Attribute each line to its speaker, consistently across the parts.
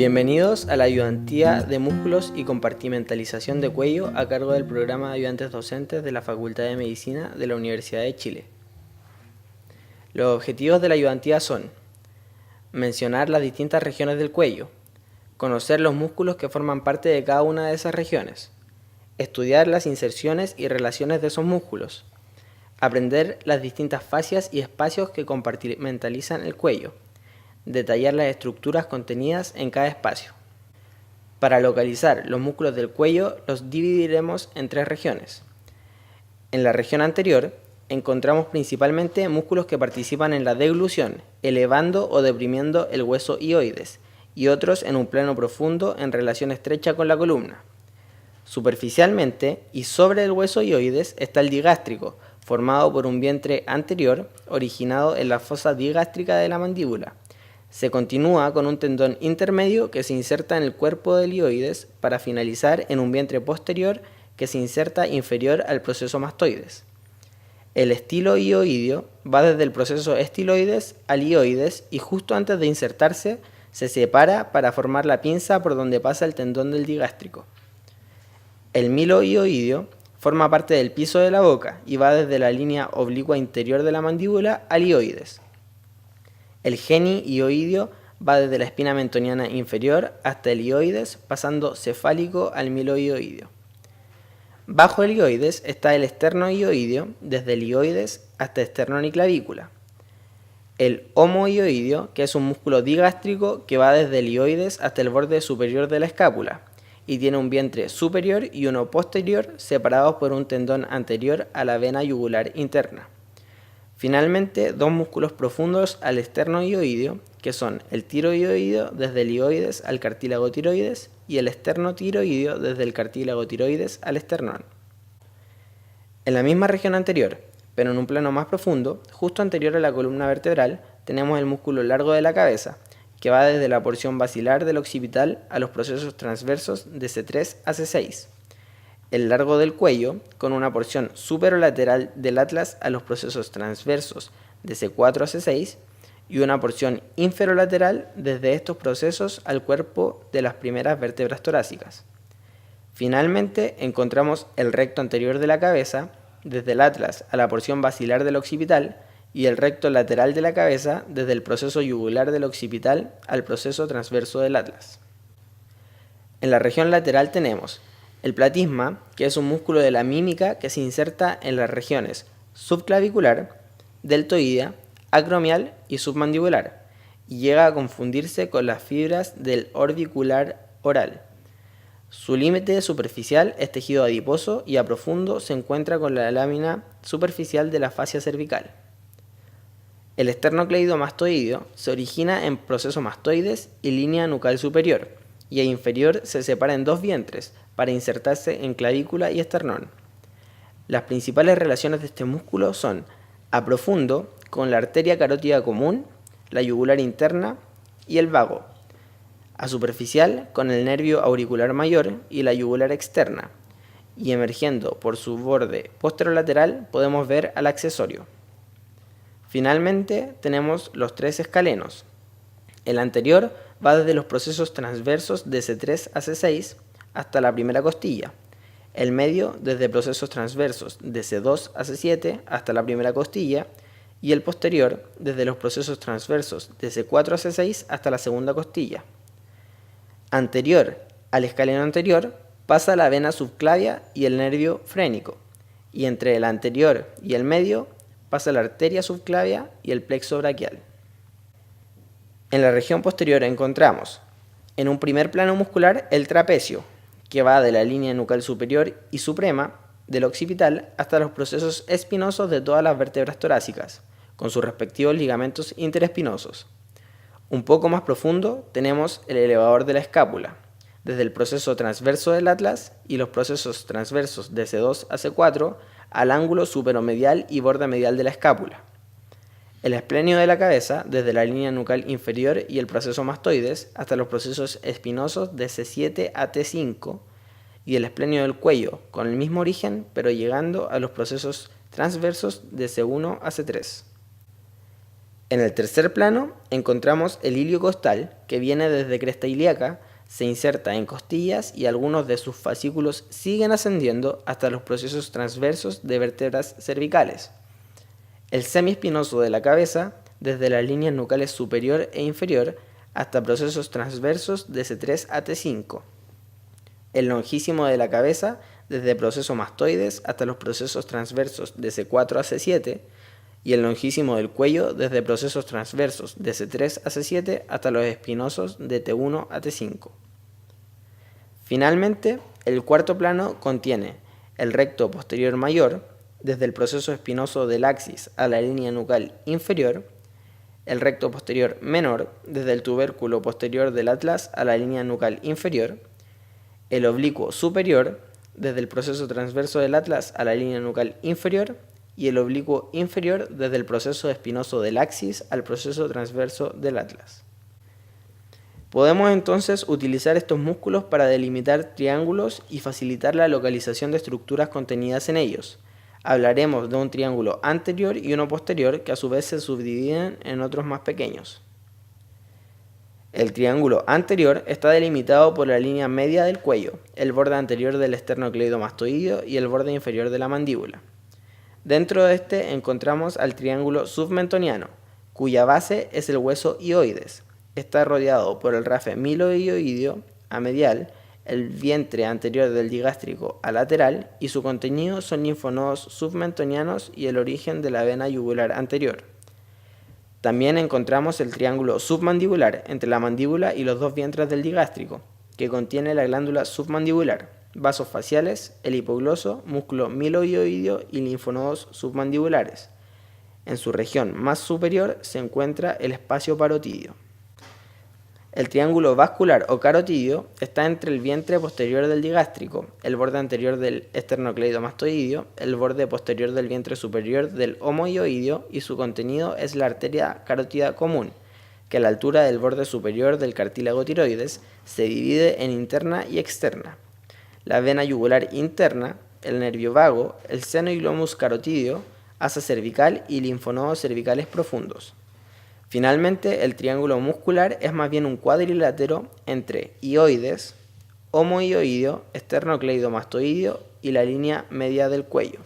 Speaker 1: Bienvenidos a la ayudantía de músculos y compartimentalización de cuello a cargo del programa de ayudantes docentes de la Facultad de Medicina de la Universidad de Chile. Los objetivos de la ayudantía son mencionar las distintas regiones del cuello, conocer los músculos que forman parte de cada una de esas regiones, estudiar las inserciones y relaciones de esos músculos, aprender las distintas fascias y espacios que compartimentalizan el cuello, detallar las estructuras contenidas en cada espacio. Para localizar los músculos del cuello los dividiremos en tres regiones. En la región anterior encontramos principalmente músculos que participan en la deglución, elevando o deprimiendo el hueso hioides, y otros en un plano profundo en relación estrecha con la columna. Superficialmente y sobre el hueso hioides está el digástrico, formado por un vientre anterior originado en la fosa digástrica de la mandíbula. Se continúa con un tendón intermedio que se inserta en el cuerpo del hioides para finalizar en un vientre posterior que se inserta inferior al proceso mastoides. El estilo hioideo va desde el proceso estiloides al hioides y justo antes de insertarse se separa para formar la pinza por donde pasa el tendón del digástrico. El milo hioideo forma parte del piso de la boca y va desde la línea oblicua interior de la mandíbula al hioides. El geni hioideo va desde la espina mentoniana inferior hasta el hioides, pasando cefálico al milo hioideo. Bajo el hioides está el esterno hioideo, desde el hioides hasta esternón y clavícula. El homo hioideo, que es un músculo digástrico que va desde el hioides hasta el borde superior de la escápula, y tiene un vientre superior y uno posterior separados por un tendón anterior a la vena yugular interna. Finalmente, dos músculos profundos al esterno hioideo, que son el tiroideo desde el hioides al cartílago tiroides y el esterno tiroideo desde el cartílago tiroides al esternón. En la misma región anterior, pero en un plano más profundo, justo anterior a la columna vertebral, tenemos el músculo largo de la cabeza, que va desde la porción basilar del occipital a los procesos transversos de C3 a C6. El largo del cuello, con una porción superolateral del atlas a los procesos transversos de C4 a C6 y una porción inferolateral desde estos procesos al cuerpo de las primeras vértebras torácicas. Finalmente, encontramos el recto anterior de la cabeza, desde el atlas a la porción basilar del occipital, y el recto lateral de la cabeza, desde el proceso yugular del occipital al proceso transverso del atlas. En la región lateral tenemos el platisma, que es un músculo de la mímica que se inserta en las regiones subclavicular, deltoidea, acromial y submandibular, y llega a confundirse con las fibras del orbicular oral. Su límite superficial es tejido adiposo y a profundo se encuentra con la lámina superficial de la fascia cervical. El esternocleidomastoideo se origina en proceso mastoides y línea nucal superior, y a inferior se separa en dos vientres para insertarse en clavícula y esternón. Las principales relaciones de este músculo son a profundo con la arteria carótida común, la yugular interna y el vago, a superficial con el nervio auricular mayor y la yugular externa, y emergiendo por su borde posterolateral podemos ver al accesorio. Finalmente tenemos los tres escalenos. El anterior va desde los procesos transversos de C3 a C6 hasta la primera costilla, el medio desde procesos transversos de C2 a C7 hasta la primera costilla y el posterior desde los procesos transversos de C4 a C6 hasta la segunda costilla. Anterior al escaleno anterior pasa la vena subclavia y el nervio frénico, y entre el anterior y el medio pasa la arteria subclavia y el plexo braquial. En la región posterior encontramos, en un primer plano muscular, el trapecio, que va de la línea nucal superior y suprema del occipital hasta los procesos espinosos de todas las vértebras torácicas, con sus respectivos ligamentos interespinosos. Un poco más profundo tenemos el elevador de la escápula, desde el proceso transverso del atlas y los procesos transversos de C2 a C4 al ángulo superomedial y borde medial de la escápula. El esplenio de la cabeza, desde la línea nucal inferior y el proceso mastoides hasta los procesos espinosos de C7 a T5, y el esplenio del cuello, con el mismo origen, pero llegando a los procesos transversos de C1 a C3. En el tercer plano encontramos el hilio costal, que viene desde cresta ilíaca, se inserta en costillas y algunos de sus fascículos siguen ascendiendo hasta los procesos transversos de vértebras cervicales. El semiespinoso de la cabeza, desde las líneas nucales superior e inferior hasta procesos transversos de C3 a T5. El longísimo de la cabeza, desde procesos mastoides hasta los procesos transversos de C4 a C7, y el longísimo del cuello desde procesos transversos de C3 a C7 hasta los espinosos de T1 a T5. Finalmente, el cuarto plano contiene el recto posterior mayor, desde el proceso espinoso del axis a la línea nucal inferior, el recto posterior menor, desde el tubérculo posterior del atlas a la línea nucal inferior, el oblicuo superior, desde el proceso transverso del atlas a la línea nucal inferior, y el oblicuo inferior desde el proceso espinoso del axis al proceso transverso del atlas. Podemos entonces utilizar estos músculos para delimitar triángulos y facilitar la localización de estructuras contenidas en ellos. Hablaremos de un triángulo anterior y uno posterior que a su vez se subdividen en otros más pequeños. El triángulo anterior está delimitado por la línea media del cuello, el borde anterior del esternocleidomastoideo y el borde inferior de la mandíbula. Dentro de este encontramos al triángulo submentoniano, cuya base es el hueso hioides. Está rodeado por el rafe milohioideo a medial, el vientre anterior del digástrico a lateral y su contenido son linfonodos submentonianos y el origen de la vena yugular anterior. También encontramos el triángulo submandibular entre la mandíbula y los dos vientres del digástrico, que contiene la glándula submandibular, vasos faciales, el hipogloso, músculo milohioideo y linfonodos submandibulares. En su región más superior se encuentra el espacio parotidio. El triángulo vascular o carotidio está entre el vientre posterior del digástrico, el borde anterior del esternocleidomastoideo, el borde posterior del vientre superior del homohioideo y su contenido es la arteria carótida común, que a la altura del borde superior del cartílago tiroides se divide en interna y externa. La vena yugular interna, el nervio vago, el seno y glomus carotídeo, asa cervical y linfonodos cervicales profundos. Finalmente, el triángulo muscular es más bien un cuadrilátero entre hioides, homohioideo, esternocleidomastoideo y la línea media del cuello.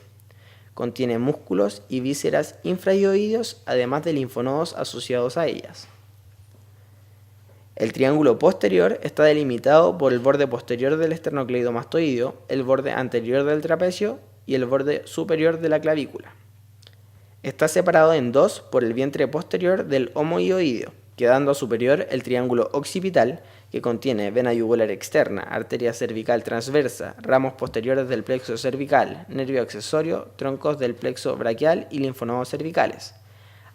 Speaker 1: Contiene músculos y vísceras infrahioideos, además de linfonodos asociados a ellas. El triángulo posterior está delimitado por el borde posterior del esternocleidomastoideo, el borde anterior del trapecio y el borde superior de la clavícula. Está separado en dos por el vientre posterior del homohioideo, quedando a superior el triángulo occipital, que contiene vena yugular externa, arteria cervical transversa, ramos posteriores del plexo cervical, nervio accesorio, troncos del plexo braquial y linfonodos cervicales.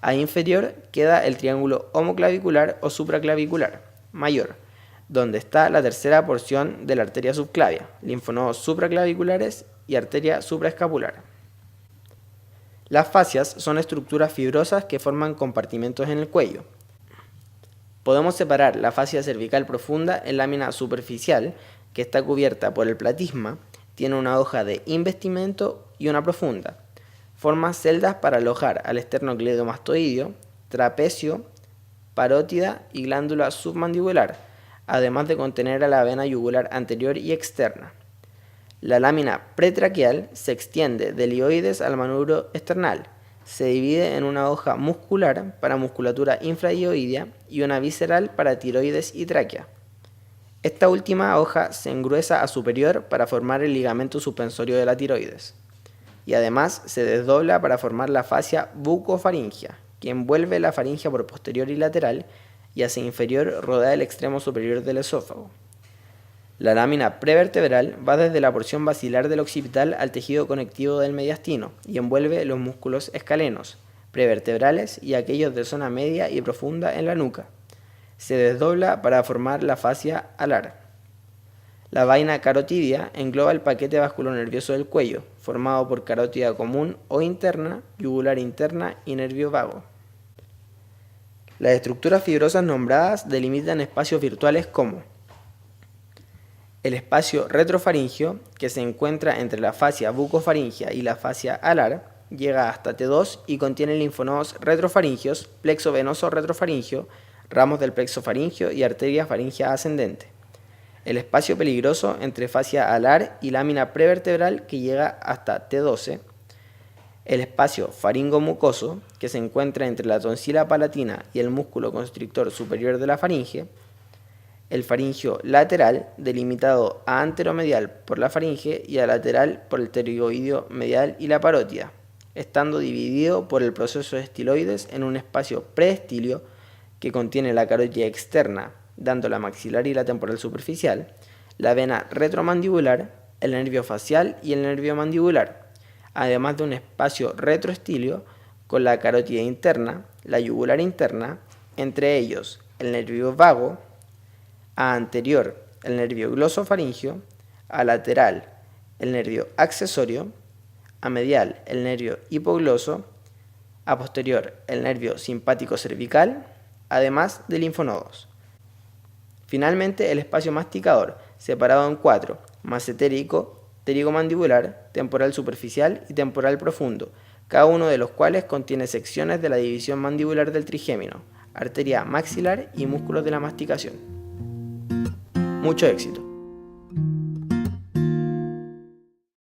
Speaker 1: A inferior queda el triángulo homoclavicular o supraclavicular mayor, donde está la tercera porción de la arteria subclavia, linfonodos supraclaviculares y arteria supraescapular. Las fascias son estructuras fibrosas que forman compartimentos en el cuello. Podemos separar la fascia cervical profunda en lámina superficial, que está cubierta por el platisma, tiene una hoja de investimento y una profunda. Forma celdas para alojar al esternocleidomastoideo, trapecio, parótida y glándula submandibular, además de contener a la vena yugular anterior y externa. La lámina pretraqueal se extiende del hioides al manubrio esternal. Se divide en una hoja muscular para musculatura infrahioidea y una visceral para tiroides y tráquea. Esta última hoja se engruesa a superior para formar el ligamento suspensorio de la tiroides. Y además se desdobla para formar la fascia bucofaringea, que envuelve la faringe por posterior y lateral y hacia inferior rodea el extremo superior del esófago. La lámina prevertebral va desde la porción basilar del occipital al tejido conectivo del mediastino y envuelve los músculos escalenos, prevertebrales y aquellos de zona media y profunda en la nuca. Se desdobla para formar la fascia alar. La vaina carotidia engloba el paquete vasculonervioso del cuello, formado por carótida común o interna, yugular interna y nervio vago. Las estructuras fibrosas nombradas delimitan espacios virtuales como el espacio retrofaringeo, que se encuentra entre la fascia bucofaringea y la fascia alar, llega hasta T2 y contiene linfonodos retrofaringeos, plexo venoso retrofaringeo, ramos del plexo faríngeo y arteria faríngea ascendente. El espacio peligroso entre fascia alar y lámina prevertebral que llega hasta T12. El espacio faringomucoso que se encuentra entre la tonsila palatina y el músculo constrictor superior de la faringe. El faringio lateral, delimitado a anteromedial por la faringe y a lateral por el pterigoideo medial y la parótida, estando dividido por el proceso de estiloides en un espacio preestilio que contiene la carótida externa, dando la maxilar y la temporal superficial, la vena retromandibular, el nervio facial y el nervio mandibular, además de un espacio retroestilio con la carótida interna, la yugular interna, entre ellos el nervio vago, a anterior el nervio glosofaringeo, a lateral el nervio accesorio, a medial el nervio hipogloso, a posterior el nervio simpático cervical, además de linfonodos. Finalmente, el espacio masticador, separado en 4, massetérico, pterigomandibular, temporal superficial y temporal profundo, cada uno de los cuales contiene secciones de la división mandibular del trigémino, arteria maxilar y músculos de la masticación. Mucho éxito.